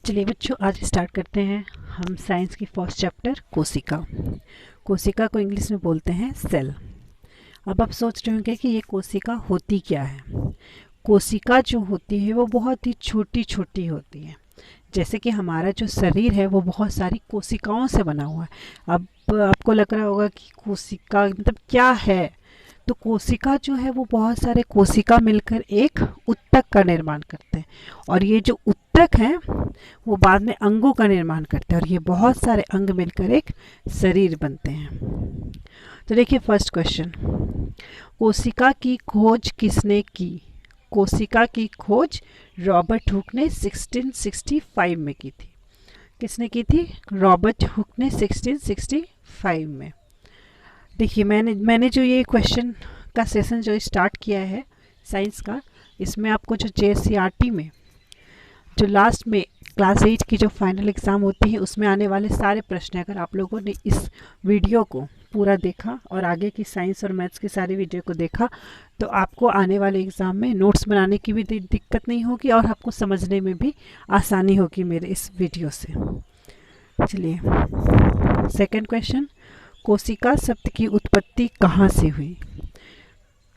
चलिए बच्चों, आज स्टार्ट करते हैं हम साइंस की फर्स्ट चैप्टर कोशिका। कोशिका को इंग्लिश में बोलते हैं सेल। अब आप सोच रहे होंगे कि ये कोशिका होती क्या है। कोशिका जो होती है वो बहुत ही छोटी छोटी होती है। जैसे कि हमारा जो शरीर है वो बहुत सारी कोशिकाओं से बना हुआ है। अब आपको लग रहा होगा कि कोशिका मतलब क्या है। तो कोशिका जो है वो बहुत सारे कोशिका मिलकर एक ऊतक का निर्माण करते हैं, और ये जो ऊतक हैं वो बाद में अंगों का निर्माण करते हैं, और ये बहुत सारे अंग मिलकर एक शरीर बनते हैं। तो देखिए फर्स्ट क्वेश्चन, कोशिका की खोज किसने की? कोशिका की खोज रॉबर्ट हुक ने 1665 में की थी। किसने की थी? रॉबर्ट हुक ने 1665 में। देखिए मैंने जो ये क्वेश्चन का सेशन जो स्टार्ट किया है साइंस का, इसमें आपको जो JCRT में जो लास्ट में क्लास 8 की जो फाइनल एग्ज़ाम होती है उसमें आने वाले सारे प्रश्न, अगर आप लोगों ने इस वीडियो को पूरा देखा और आगे की साइंस और मैथ्स की सारी वीडियो को देखा तो आपको आने वाले एग्ज़ाम में नोट्स बनाने की भी दिक्कत नहीं होगी और आपको समझने में भी आसानी होगी मेरे इस वीडियो से। चलिए सेकेंड क्वेश्चन, कोशिका शब्द की उत्पत्ति कहाँ से हुई?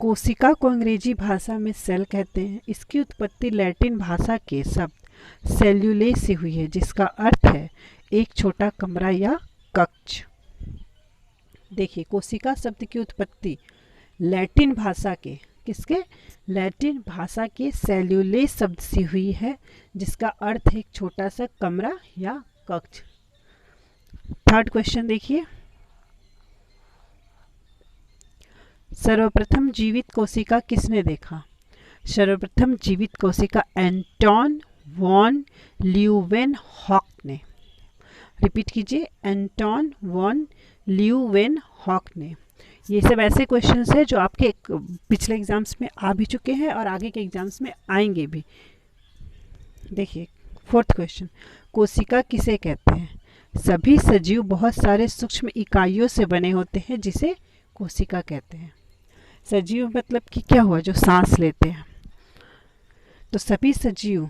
कोशिका को अंग्रेजी भाषा में सेल कहते हैं। इसकी उत्पत्ति लैटिन भाषा के शब्द सेल्यूले से हुई है, जिसका अर्थ है एक छोटा कमरा या कक्ष। देखिए कोशिका शब्द की उत्पत्ति लैटिन भाषा के किसके? लैटिन भाषा के सेल्यूले शब्द से हुई है, जिसका अर्थ है एक छोटा सा कमरा या कक्ष। थर्ड क्वेश्चन देखिए, सर्वप्रथम जीवित कोशिका किसने देखा? सर्वप्रथम जीवित कोशिका एंटोन वॉन ल्यूवेनहॉक ने। रिपीट कीजिए, एंटोन वॉन ल्यूवेनहॉक ने। ये सब ऐसे क्वेश्चंस हैं जो आपके पिछले एग्जाम्स में आ भी चुके हैं और आगे के एग्जाम्स में आएंगे भी। देखिए फोर्थ क्वेश्चन, कोशिका किसे कहते हैं? सभी सजीव बहुत सारे सूक्ष्म इकाइयों से बने होते हैं, जिसे कोशिका कहते हैं। सजीव मतलब कि क्या हुआ? जो सांस लेते हैं। तो सभी सजीव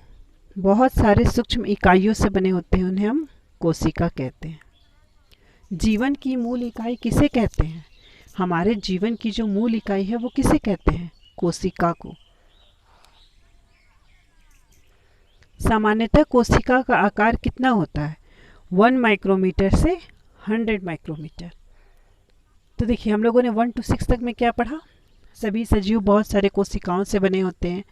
बहुत सारे सूक्ष्म इकाइयों से बने होते हैं, उन्हें हम कोशिका कहते हैं। जीवन की मूल इकाई किसे कहते हैं? हमारे जीवन की जो मूल इकाई है वो किसे कहते हैं? कोशिका को। सामान्यतः कोशिका का आकार कितना होता है? 1 माइक्रोमीटर से 100 माइक्रोमीटर। तो देखिए हम लोगों ने 1 to 6 तक में क्या पढ़ा? सभी सजीव बहुत सारे कोशिकाओं से बने होते हैं,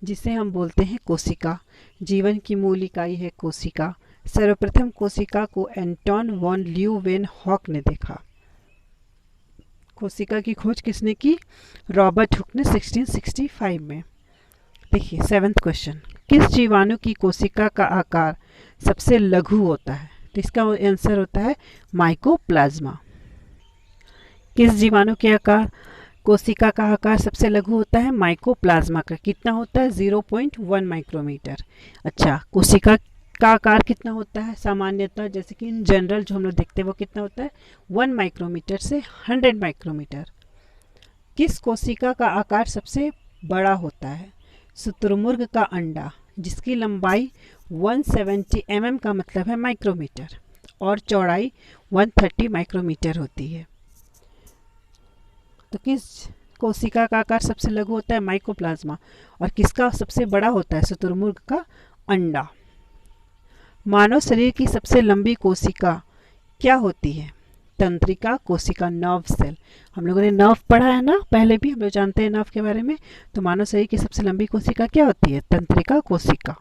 जिसे हम बोलते हैं कोशिका। जीवन की मूल इकाई है कोशिका। सर्वप्रथम कोशिका को एंटोन वॉन ल्यूवेनहॉक ने देखा। कोशिका की खोज किसने की? रॉबर्ट हुक ने 1665 में। देखिए सेवेंथ क्वेश्चन, किस जीवाणु की कोशिका का आकार सबसे लघु होता है? तो इसका आंसर होता है माइकोप्लाज्मा। किस जीवाणु के आकार कोशिका का आकार सबसे लघु होता है? माइकोप्लाज्मा का। कितना होता है? 0.1 माइक्रोमीटर। अच्छा, कोशिका का आकार कितना होता है सामान्यतः, जैसे कि इन जनरल जो हम लोग देखते हैं वो कितना होता है? 1 माइक्रोमीटर से 100 माइक्रोमीटर। किस कोशिका का आकार सबसे बड़ा होता है? शुतुरमुर्ग का अंडा, जिसकी लंबाई 170 mm का मतलब है माइक्रोमीटर, और चौड़ाई 130 माइक्रोमीटर होती है। तो किस कोशिका का आकार सबसे लघु होता है? माइकोप्लाज्मा। और किसका सबसे बड़ा होता है? शुतुरमुर्ग का अंडा। मानव शरीर की सबसे लंबी कोशिका क्या होती है? तंत्रिका कोशिका, नर्व सेल। हम लोगों ने नर्व पढ़ा है ना, पहले भी हम लोग जानते हैं नर्व के बारे में। तो मानव शरीर की सबसे लंबी कोशिका क्या होती है? तंत्रिका कोशिका।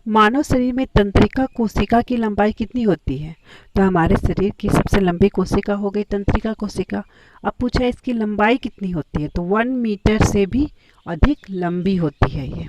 मानव शरीर में तंत्रिका कोशिका की लंबाई कितनी होती है? तो हमारे शरीर की सबसे लंबी कोशिका हो गई तंत्रिका कोशिका। अब पूछा है इसकी लंबाई कितनी होती है? तो 1 मीटर से भी अधिक लंबी होती है ये।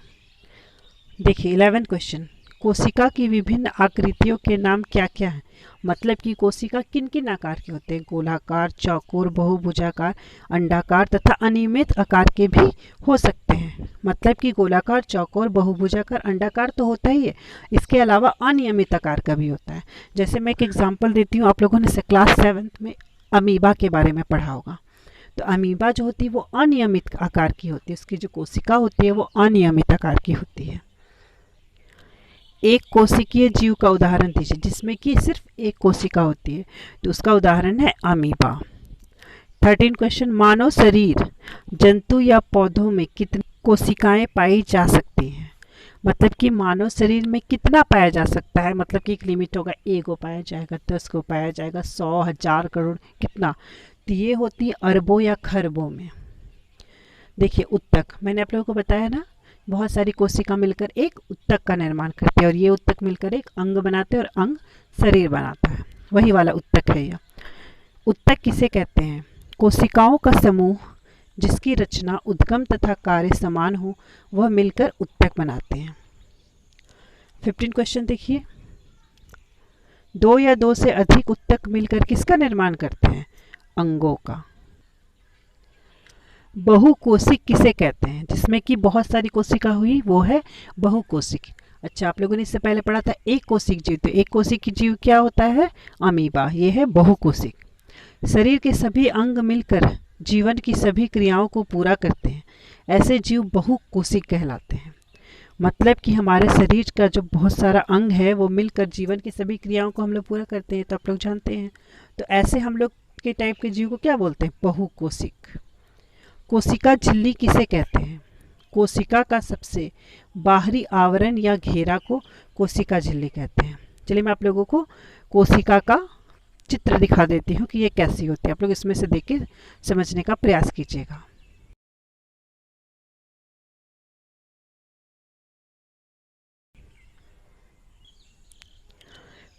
देखिए 11th क्वेश्चन, कोशिका की विभिन्न आकृतियों के नाम क्या क्या हैं? मतलब कि कोशिका किन किन आकार के होते हैं? गोलाकार, चौकोर, बहुभुजाकार, अंडाकार तथा अनियमित आकार के भी हो सकते हैं। मतलब कि गोलाकार, चौकोर, बहुभुजाकार, अंडाकार तो होता ही है, इसके अलावा अनियमित आकार का भी होता है। जैसे मैं एक एग्जांपल देती हूँ, आप लोगों ने क्लास 7th में अमीबा के बारे में पढ़ा होगा। तो अमीबा जो होती है वो अनियमित आकार की होती है, उसकी जो कोशिका होती है वो अनियमित आकार की होती है। एक कोशिकीय जीव का उदाहरण दीजिए, जिसमें कि सिर्फ एक कोशिका होती है, तो उसका उदाहरण है अमीबा। 13 क्वेश्चन, मानव शरीर, जंतु या पौधों में कितनी कोशिकाएं पाई जा सकती हैं? मतलब कि मानव शरीर में कितना पाया जा सकता है, मतलब कि एक लिमिट होगा, 1 को पाया जाएगा, 10 को पाया जाएगा, 100, 1000, करोड़, कितना? तो ये होती है अरबों या खरबों में। देखिए उत्तक, मैंने आप लोगों को बताया ना, बहुत सारी कोशिका मिलकर एक उत्तक का निर्माण करते हैं और ये उत्तक मिलकर एक अंग बनाते हैं और अंग शरीर बनाता है, वही वाला उत्तक है यह। उत्तक किसे कहते हैं? कोशिकाओं का समूह जिसकी रचना उद्गम तथा कार्य समान हो, वह मिलकर उत्तक बनाते हैं। 15 क्वेश्चन देखिए, 2 या 2 से अधिक उत्तक मिलकर किसका निर्माण करते हैं? अंगों का। बहुकोशिक किसे कहते हैं? जिसमें कि बहुत सारी कोशिका हुई, वो है बहुकोशिक। अच्छा, आप लोगों ने इससे पहले पढ़ा था एक कोशिक जीव, तो एक कोशिक जीव क्या होता है? अमीबा। ये है बहुकोशिक। शरीर के सभी अंग मिलकर जीवन की सभी क्रियाओं को पूरा करते हैं, ऐसे जीव बहुकोशिक कहलाते हैं। मतलब कि हमारे शरीर का जो बहुत सारा अंग है वो मिलकर जीवन की सभी क्रियाओं को हम लोग पूरा करते हैं, तो आप लोग जानते हैं। तो ऐसे हम लोग के टाइप के जीव को क्या बोलते हैं? बहुकोशिक। कोशिका झिल्ली किसे कहते हैं? कोशिका का सबसे बाहरी आवरण या घेरा को कोशिका झिल्ली कहते हैं। चलिए मैं आप लोगों को कोशिका का चित्र दिखा देती हूँ कि ये कैसी होती है। आप लोग इसमें से देख के समझने का प्रयास कीजिएगा।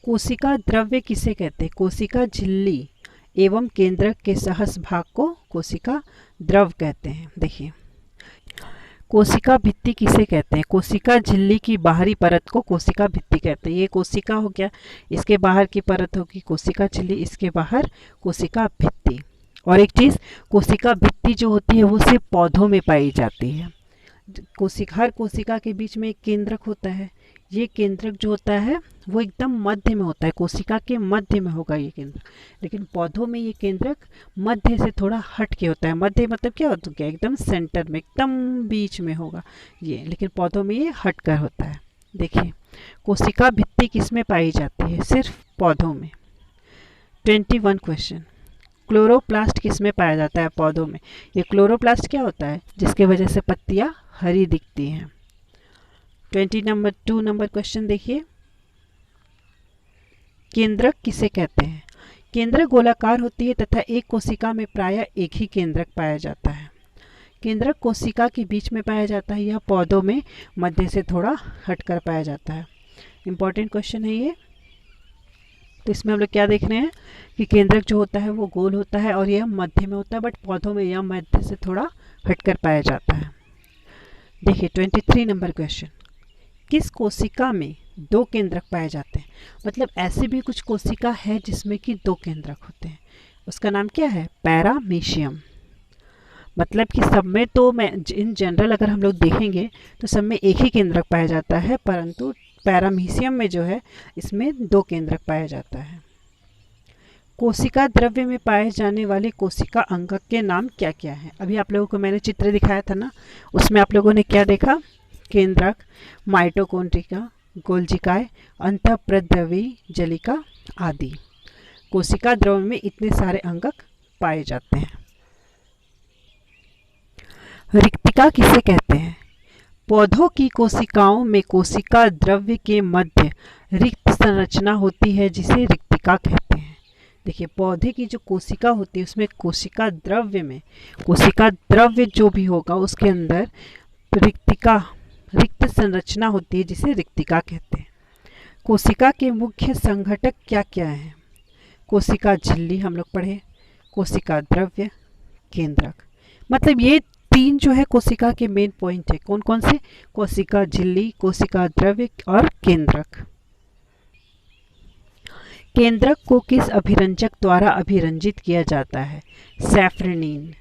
कोशिका द्रव्य किसे कहते हैं? कोशिका झिल्ली एवं केंद्रक के सहस भाग को कोशिका द्रव कहते हैं। देखिए, कोशिका भित्ति किसे कहते हैं? कोशिका झिल्ली की बाहरी परत को कोशिका भित्ति कहते हैं। ये कोशिका हो गया, इसके बाहर की परत होगी कोशिका झिल्ली, इसके बाहर कोशिका भित्ति। और एक चीज़, कोशिका भित्ति जो होती है वो सिर्फ पौधों में पाई जाती है। हर कोशिका के बीच में एक केंद्रक होता है। ये केंद्रक जो होता है वो एकदम मध्य में होता है, कोशिका के मध्य में होगा ये केंद्रक। लेकिन पौधों में ये केंद्रक मध्य से थोड़ा हट के होता है। मध्य मतलब क्या होता है? एकदम सेंटर में, एकदम बीच में होगा ये, लेकिन पौधों में ये हट कर होता है। देखिए, कोशिका भित्ति किस में पाई जाती है? सिर्फ पौधों में। 21 क्वेश्चन, क्लोरोप्लास्ट किस में पाया जाता है? पौधों में। ये क्लोरोप्लास्ट क्या होता है? जिसके वजह से पत्तियां हरी दिखती हैं। 22 नंबर क्वेश्चन देखिए, केंद्रक किसे कहते हैं? केंद्रक गोलाकार होती है तथा एक कोशिका में प्रायः एक ही केंद्रक पाया जाता है। केंद्रक कोशिका के बीच में पाया जाता है, यह पौधों में मध्य से थोड़ा हटकर पाया जाता है। इंपॉर्टेंट क्वेश्चन है ये। तो इसमें हम लोग क्या देख रहे हैं कि केंद्रक जो होता है वो गोल होता है और यह मध्य में होता है, बट पौधों में यह मध्य से थोड़ा हटकर पाया जाता है। देखिए 23 नंबर क्वेश्चन, किस कोशिका में 2 केंद्रक पाए जाते हैं? मतलब ऐसे भी कुछ कोशिका है जिसमें कि 2 केंद्रक होते हैं, उसका नाम क्या है? पैरामीशियम। मतलब कि सब में तो मैं इन जनरल अगर हम लोग देखेंगे तो सब में एक ही केंद्रक पाया जाता है, परंतु पैरामीशियम में जो है इसमें 2 केंद्रक पाया जाता है। कोशिका द्रव्य में पाए जाने वाले कोशिका अंगक के नाम क्या क्या हैं? अभी आप लोगों को मैंने चित्र दिखाया था ना, उसमें आप लोगों ने क्या देखा? केंद्रक, माइटोकॉन्ड्रिया, गोल्जिकाए, अंतःप्रद्रवी जलिका आदि। कोशिका द्रव्य में इतने सारे अंगक पाए जाते हैं। रिक्तिका किसे कहते हैं? पौधों की कोशिकाओं में कोशिका द्रव्य के मध्य रिक्त संरचना होती है जिसे रिक्तिका कहते हैं। देखिए, पौधे की जो कोशिका होती है उसमें कोशिका द्रव्य में, कोशिका द्रव्य जो भी होगा उसके अंदर रिक्त संरचना होती है जिसे रिक्तिका कहते हैं। कोशिका के मुख्य संघटक क्या क्या हैं? कोशिका झिल्ली हम लोग पढ़े, कोशिका द्रव्य, केंद्रक। मतलब ये 3 जो है कोशिका के मेन पॉइंट है। कौन कौन से? कोशिका झिल्ली, कोशिका द्रव्य और केंद्रक। केंद्रक को किस अभिरंजक द्वारा अभिरंजित किया जाता है? सैफ्रनिन।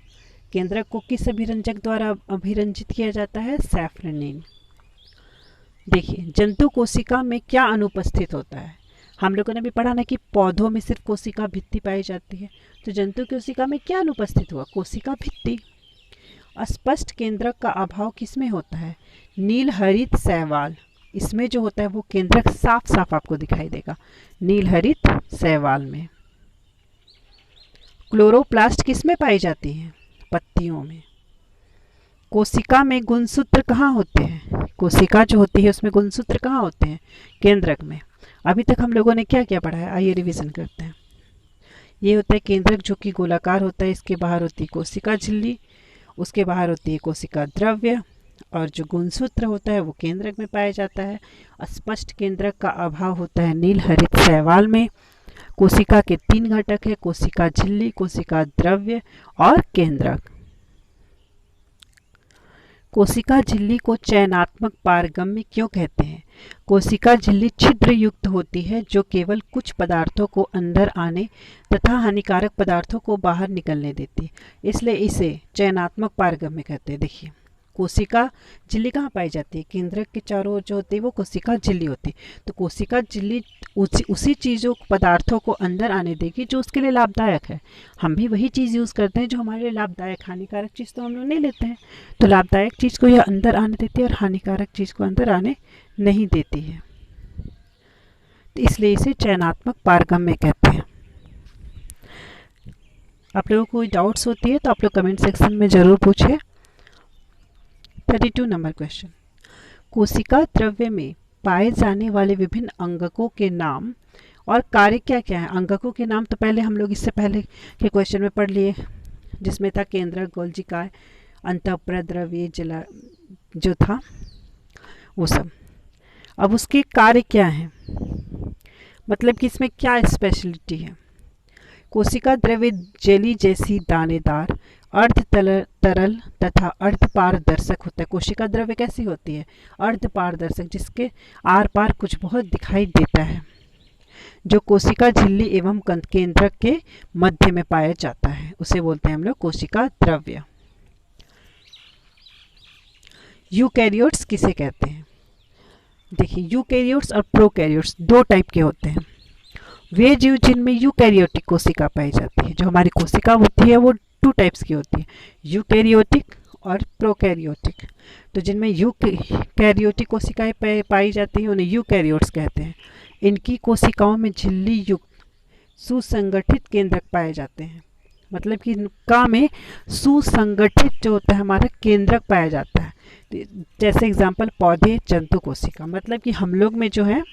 केंद्रक को किस अभिरंजक द्वारा अभिरंजित किया जाता है? सैफ्रनिन। देखिए, जंतु कोशिका में क्या अनुपस्थित होता है? हम लोगों ने भी पढ़ा ना कि पौधों में सिर्फ कोशिका भित्ति पाई जाती है, तो जंतु कोशिका में क्या अनुपस्थित हुआ? कोशिका भित्ति। स्पष्ट केंद्रक का अभाव किसमें होता है? नील हरित शैवाल, इसमें जो होता है वो केंद्रक साफ साफ आपको दिखाई देगा नील हरित शैवाल में। क्लोरोप्लास्ट किस में पाई जाती है? पत्तियों में। कोशिका में गुणसूत्र कहाँ होते हैं? कोशिका जो होती है उसमें गुणसूत्र कहाँ होते हैं? केंद्रक में। अभी तक हम लोगों ने क्या क्या पढ़ा है, आइए रिवीजन करते हैं। ये होता है केंद्रक जो कि गोलाकार होता है, इसके बाहर होती है कोशिका झिल्ली, उसके बाहर होती है कोशिका द्रव्य, और जो गुणसूत्र होता है वो केंद्रक में पाया जाता है। स्पष्ट केंद्रक का अभाव होता है नील हरित शैवाल में। कोशिका के 3 घटक है, कोशिका झिल्ली, कोशिका द्रव्य और केंद्रक। कोशिका झिल्ली को चयनात्मक पारगम्य क्यों कहते हैं? कोशिका झिल्ली छिद्र युक्त होती है जो केवल कुछ पदार्थों को अंदर आने तथा हानिकारक पदार्थों को बाहर निकलने देती है, इसलिए इसे चयनात्मक पारगम्य कहते हैं। देखिए कोशिका झिल्ली कहाँ पाई जाती है? केंद्रक के चारों ओर जो होती है वो कोशिका झिल्ली होती है। तो कोशिका झिल्ली उसी चीज़ों पदार्थों को अंदर आने देगी जो उसके लिए लाभदायक है। हम भी वही चीज़ यूज़ करते हैं जो हमारे लिए लाभदायक, हानिकारक चीज़ तो हम लोग नहीं लेते हैं। तो लाभदायक चीज़ को यह अंदर आने देती है और हानिकारक चीज़ को अंदर आने नहीं देती है, तो इसलिए इसे चयनात्मक पारगम्य कहते हैं। आप लोगों को कोई डाउट्स होती है तो आप लोग कमेंट सेक्शन में ज़रूर पूछें। 32 नंबर क्वेश्चन, कोशिका द्रव्य में पाए जाने वाले विभिन्न अंगकों के नाम और कार्य क्या क्या है? अंगकों के नाम तो पहले हम लोग इससे पहले के क्वेश्चन में पढ़ लिए, जिसमें था केंद्रक, गोलजिकाय, अंतःप्रद्रव्य जला जो था वो सब। अब उसके कार्य क्या हैं, मतलब कि इसमें क्या स्पेशलिटी है? कोशिका द्रव्य जेली जैसी दानेदार, अर्ध तरल तथा अर्ध पारदर्शक होता है। कोशिका द्रव्य कैसी होती है? अर्ध पारदर्शक, जिसके आर पार कुछ बहुत दिखाई देता है, जो कोशिका झिल्ली एवं केंद्रक के मध्य में पाया जाता है, उसे बोलते हैं हम लोग कोशिका द्रव्य। यूकैरियोट्स किसे कहते हैं? देखिए यूकैरियोट्स और प्रोकैरियोट्स 2 टाइप के होते हैं। वे जीव जिनमें यूकैरियोटिक कोशिका पाई जाती है, जो हमारी कोशिका होती है वो 2 टाइप्स की होती है, यूकैरियोटिक और प्रोकैरियोटिक। तो जिनमें यूकैरियोटिक कोशिकाएं पाई जाती हैं उन्हें यूकैरियोट्स कहते हैं। इनकी कोशिकाओं में झिल्ली युक्त सुसंगठित केंद्रक पाए जाते हैं, मतलब कि इनका में सुसंगठित जो होता है हमारा केंद्रक पाया जाता है। जैसे एग्जाम्पल पौधे, जंतु कोशिका, मतलब कि हम लोग में जो है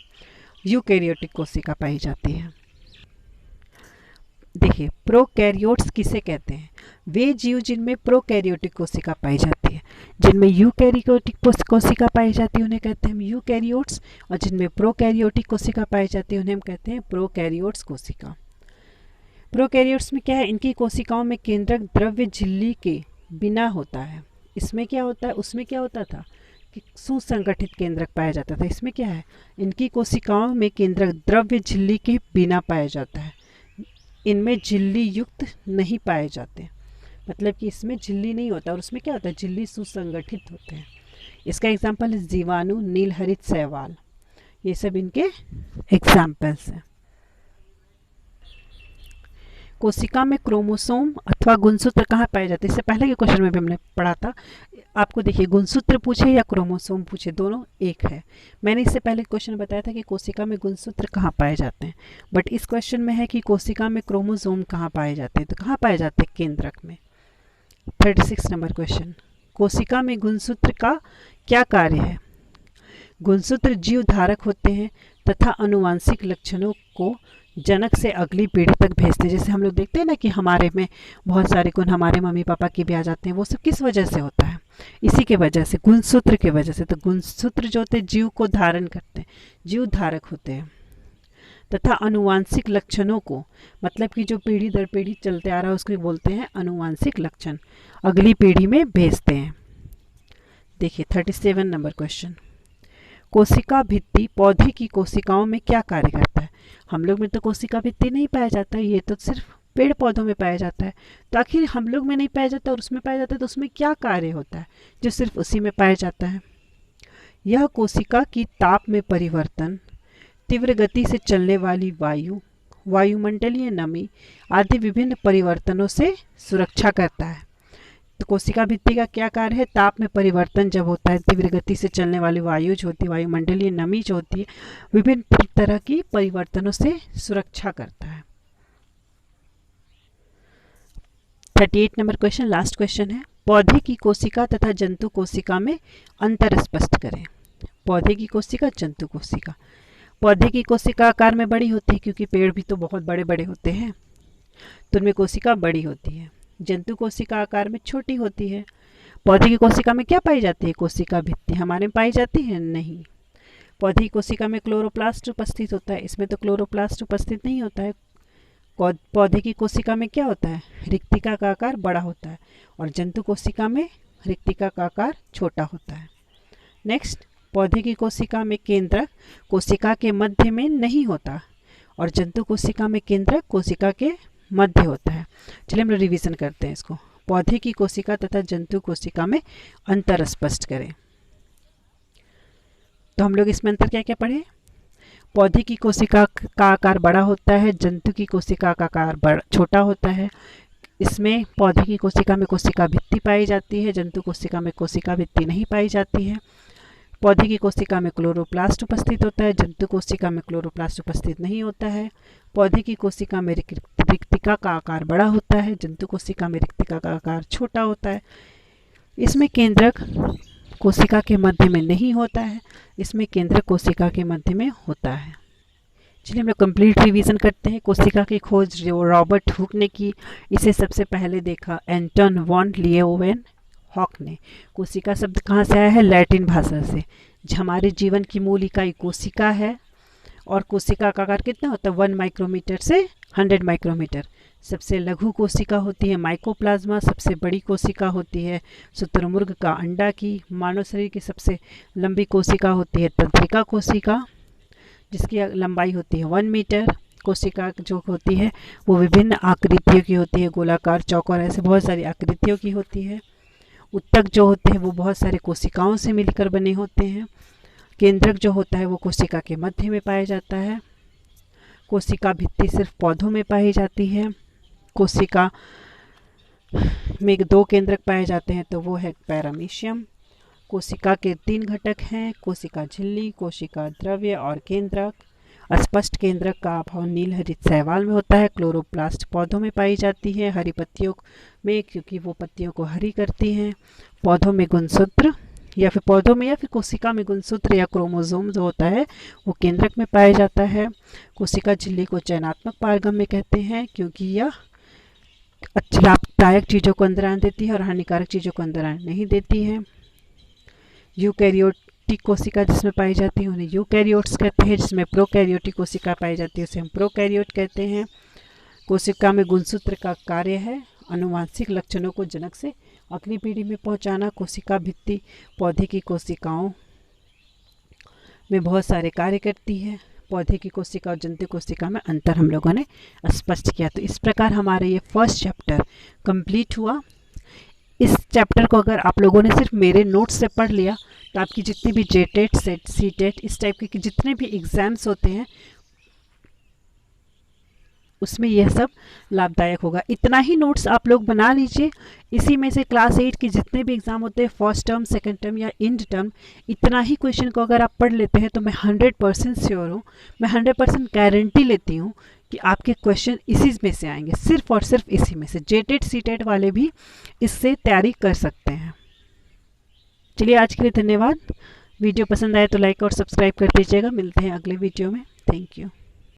यूकैरियोटिक कोशिका पाई जाती है। देखिए प्रोकैरियोट्स किसे कहते हैं? वे जीव जिनमें प्रोकैरियोटिक कोशिका पाई जाती है। जिनमें यूकैरियोटिक कोशिका पाई जाती है उन्हें कहते हैं हम यूकैरियोट्स, और जिनमें प्रोकैरियोटिक कोशिका पाई जाती है उन्हें हम कहते हैं प्रोकैरियोट्स कोशिका। प्रोकैरियोट्स में क्या है? इनकी कोशिकाओं में केंद्रक द्रव्य झिल्ली के बिना होता है। इसमें क्या होता है? उसमें क्या होता था कि सुसंगठित केंद्रक पाया जाता था। इसमें क्या है? इनकी कोशिकाओं में केंद्रक द्रव्य झिल्ली के बिना पाया जाता है। इनमें झिल्ली युक्त नहीं पाए जाते, मतलब कि इसमें झिल्ली नहीं होता, और उसमें क्या होता है? झिल्ली सुसंगठित होते हैं। इसका एग्जाम्पल है जीवाणु, नील हरित शैवाल, ये सब इनके एग्जाम्पल्स हैं। कोशिका में क्रोमोसोम अथवा गुणसूत्र कहाँ पाए जाते हैं? इससे पहले के क्वेश्चन में भी हमने पढ़ा था। आपको देखिए गुणसूत्र पूछे या क्रोमोसोम पूछे, दोनों एक है। मैंने इससे पहले क्वेश्चन बताया था कि कोशिका में गुणसूत्र कहाँ पाए जाते हैं, बट इस क्वेश्चन में है कि कोशिका में क्रोमोसोम कहाँ पाए जाते हैं। तो कहाँ पाए जाते हैं? केंद्रक में। 36 नंबर क्वेश्चन, कोशिका में गुणसूत्र का क्या कार्य है? गुणसूत्र जीव धारक होते हैं तथा अनुवांशिक लक्षणों को जनक से अगली पीढ़ी तक भेजते हैं। जैसे हम लोग देखते हैं ना कि हमारे में बहुत सारे गुण हमारे मम्मी पापा के भी आ जाते हैं, वो सब किस वजह से होता है? इसी के वजह से, गुणसूत्र के वजह से। तो गुणसूत्र जो होते हैं जीव को धारण करते हैं, जीव धारक होते हैं, तथा अनुवांशिक लक्षणों को, मतलब कि जो पीढ़ी दर पीढ़ी चलते आ रहा है उसको बोलते हैं अनुवांशिक लक्षण, अगली पीढ़ी में भेजते हैं। देखिए 37 नंबर क्वेश्चन, कोशिका भित्ति पौधे की कोशिकाओं में क्या कार्य करता है? हम लोग में तो कोशिका भित्ति नहीं पाया जाता है, ये तो सिर्फ पेड़ पौधों में पाया जाता है। तो आखिर हम लोग में नहीं पाया जाता और उसमें पाया जाता है, तो उसमें क्या कार्य होता है जो सिर्फ उसी में पाया जाता है? यह कोशिका की ताप में परिवर्तन, तीव्र गति से चलने वाली वायु, वायुमंडलीय नमी आदि विभिन्न परिवर्तनों से सुरक्षा करता है। तो कोशिका भित्ति का क्या कार्य है? ताप में परिवर्तन जब होता है, तीव्र गति से चलने वाली वायु जो होती है, वायुमंडलीय नमी जो होती है, विभिन्न तरह की परिवर्तनों से सुरक्षा करता है। 38 नंबर क्वेश्चन, लास्ट क्वेश्चन है, पौधे की कोशिका तथा जंतु कोशिका में अंतर स्पष्ट करें। पौधे की कोशिका, जंतु कोशिका। पौधे की कोशिका आकार में बड़ी होती है क्योंकि पेड़ भी तो बहुत बड़े बड़े होते हैं, तो उनमें कोशिका बड़ी होती है। जंतु कोशिका आकार में छोटी होती है। पौधे की कोशिका में क्या पाई जाती है? कोशिका भित्ति। हमारे में पाई जाती है? नहीं। पौधे की कोशिका में क्लोरोप्लास्ट उपस्थित होता है, इसमें तो क्लोरोप्लास्ट उपस्थित नहीं होता है। पौधे की कोशिका में क्या होता है? रिक्तिका का आकार बड़ा होता है, और जंतु कोशिका में रिक्तिका का आकार छोटा होता है। नेक्स्ट, पौधे की कोशिका में केंद्रक कोशिका के मध्य में नहीं होता, और जंतु कोशिका में केंद्रक कोशिका के मध्य होता है। चलिए हम लोग रिवीजन करते हैं इसको। पौधे की कोशिका तथा जंतु कोशिका में अंतर स्पष्ट करें। तो हम लोग इसमें अंतर क्या क्या पढ़े? पौधे की कोशिका का आकार बड़ा होता है, जंतु की कोशिका का आकार छोटा होता है। इसमें पौधे की कोशिका में कोशिका भित्ति पाई जाती है, जंतु कोशिका में कोशिका भित्ति नहीं पाई जाती है। पौधे की कोशिका में क्लोरोप्लास्ट उपस्थित होता है, जंतु कोशिका में क्लोरोप्लास्ट उपस्थित नहीं होता है। पौधे की कोशिका में रिक्तिका का आकार बड़ा होता है, जंतु कोशिका में रिक्तिका का आकार छोटा होता है। इसमें केंद्रक कोशिका के मध्य में नहीं होता है, इसमें केंद्रक कोशिका के मध्य में होता है। चलिए हम लोग कंप्लीट रिवीजन करते हैं। कोशिका की खोज जो रॉबर्ट हुक ने की, इसे सबसे पहले देखा एंटन वॉन लीएवेनहॉक ने। कोशिका शब्द कहाँ से आया है? लैटिन भाषा से। हमारे जीवन की मूल इकाई कोशिका है, और कोशिका का आकार कितना होता है? 1 माइक्रोमीटर से 100 माइक्रोमीटर। सबसे लघु कोशिका होती है माइकोप्लाज्मा, सबसे बड़ी कोशिका होती है शुतुरमुर्ग का अंडा की। मानव शरीर की सबसे लंबी कोशिका होती है तंत्रिका कोशिका, जिसकी लंबाई होती है 1 मीटर। कोशिका जो होती है वो विभिन्न आकृतियों की होती है, गोलाकार, चौकोर, ऐसे बहुत सारी आकृतियों की होती है। उत्तक जो होते हैं वो बहुत सारे कोशिकाओं से मिलकर बने होते हैं। केंद्रक जो होता है वो कोशिका के मध्य में पाया जाता है। कोशिका भित्ति सिर्फ पौधों में पाई जाती है। कोशिका में 2 केंद्रक पाए जाते हैं, तो वो है पैरामीशियम। कोशिका के 3 घटक हैं, कोशिका झिल्ली, कोशिका द्रव्य और केंद्रक। अस्पष्ट केंद्रक का अभाव नीलहरित शैवाल में होता है। क्लोरोप्लास्ट पौधों में पाई जाती है, हरी पत्तियों में, क्योंकि वो पत्तियों को हरी करती हैं। पौधों में गुणसूत्र या फिर पौधों में या फिर कोशिका में गुणसूत्र या क्रोमोसोम जो होता है वो केंद्रक में पाया जाता है। कोशिका झिल्ली को चयनात्मक पारगम्य कहते हैं, क्योंकि यह लाभदायक चीज़ों को अंदर आने देती है और हानिकारक चीज़ों को अंदर आने नहीं देती है। यूकैरियोटिक कोशिका जिसमें पाई जाती है उन्हें यूकैरियोट्स कहते हैं, जिसमें प्रोकैरियोटिक कोशिका पाई जाती है उसे हम प्रोकैरियोट कहते हैं। कोशिका में गुणसूत्र का कार्य है आनुवांशिक लक्षणों को जनक से अगली पीढ़ी में पहुंचाना। कोशिका भित्ति पौधे की कोशिकाओं में बहुत सारे कार्य करती है। पौधे की कोशिका और जंतु कोशिका में अंतर हम लोगों ने स्पष्ट किया। तो इस प्रकार हमारा ये फर्स्ट चैप्टर कंप्लीट हुआ। इस चैप्टर को अगर आप लोगों ने सिर्फ मेरे नोट्स से पढ़ लिया तो आपकी जितनी भी जेटेट, सेट, सीटेट, इस टाइप के जितने भी एग्ज़ाम्स होते हैं उसमें यह सब लाभदायक होगा। इतना ही नोट्स आप लोग बना लीजिए। इसी में से क्लास 8 के जितने भी एग्ज़ाम होते हैं, फर्स्ट टर्म, सेकंड टर्म या एंड टर्म, इतना ही क्वेश्चन को अगर आप पढ़ लेते हैं तो मैं 100% श्योर हूँ, मैं 100% गारंटी लेती हूँ कि आपके क्वेश्चन इसी में से आएंगे, सिर्फ और सिर्फ इसी में से। जेटेट, सीटेट वाले भी इससे तैयारी कर सकते हैं। चलिए आज के लिए धन्यवाद। वीडियो पसंद आए तो लाइक और सब्सक्राइब कर दीजिएगा। मिलते हैं अगले वीडियो में। Thank you.